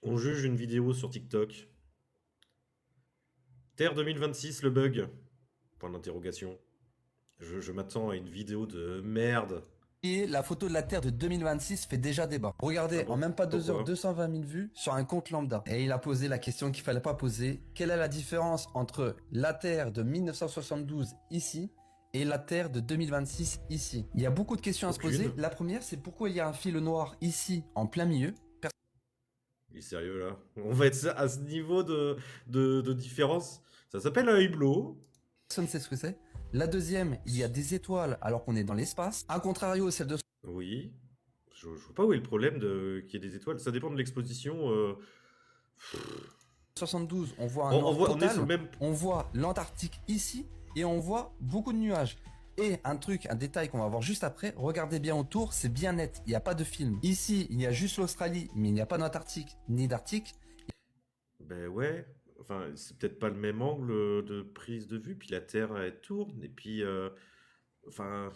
On juge une vidéo sur TikTok. Terre 2026, le bug. Point d'interrogation. Je m'attends à une vidéo de merde. Et la photo de la Terre de 2026 fait déjà débat. Ah Regardez, en bon? même pas 2 heures, Pourquoi? 220 000 vues sur un compte lambda. Et il a posé la question qu'il fallait pas poser. Quelle est la différence entre la Terre de 1972 ici et la Terre de 2026 ici? Il y a beaucoup de questions à se poser. Aucune. La première, c'est pourquoi il y a un fil noir ici, en plein milieu. Il est sérieux là? On va être à ce niveau de différence. Ça s'appelle un hublot. Personne ne sait ce que c'est. La deuxième, il y a des étoiles alors qu'on est dans l'espace. A contrario, celle de Oui. Je vois pas où est le problème qu'il y ait des étoiles. Ça dépend de l'exposition. 72, on voit un On noir voit, on est sur le total. même. On voit l'Antarctique ici et on voit beaucoup de nuages. Et un détail qu'on va voir juste après, regardez bien autour, c'est bien net, il n'y a pas de film. Ici, il y a juste l'Australie, mais il n'y a pas d'Antarctique ni d'Arctique. Ben ouais. Enfin, c'est peut-être pas le même angle de prise de vue. Puis la Terre, elle tourne. Et puis, enfin,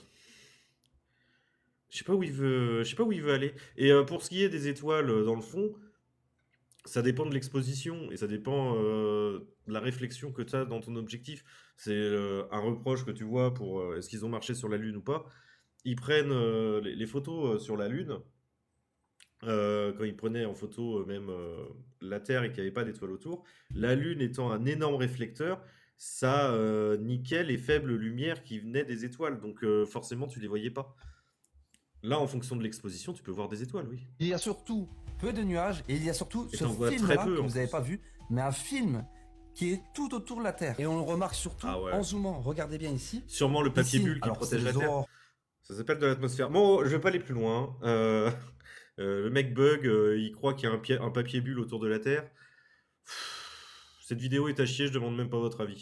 je sais pas où il veut, je sais pas où il veut aller. Et pour ce qui est des étoiles dans le fond, ça dépend de l'exposition et ça dépend de la réflexion que tu as dans ton objectif. C'est un reproche que tu vois pour est-ce qu'ils ont marché sur la Lune ou pas. Ils prennent les photos sur la Lune, quand ils prenaient en photo même la Terre et qu'il n'y avait pas d'étoiles autour. La Lune étant un énorme réflecteur, ça niquait les faibles lumières qui venaient des étoiles. Donc forcément, tu les voyais pas. Là, en fonction de l'exposition, tu peux voir des étoiles, oui. Il y a surtout peu de nuages et il y a surtout Et ce t'en vois très film-là peu que en vous n'avez plus. pas vu, mais un film qui est tout autour de la Terre. Et on le remarque surtout Ah ouais. en zoomant. Regardez bien ici. Sûrement le papier Ici, bulle qui alors c'est protège la les Terre. aurores. Ça s'appelle de l'atmosphère. Bon, je vais pas aller plus loin. Le mec bug, il croit qu'il y a un papier bulle autour de la Terre. Cette vidéo est à chier, je demande même pas votre avis.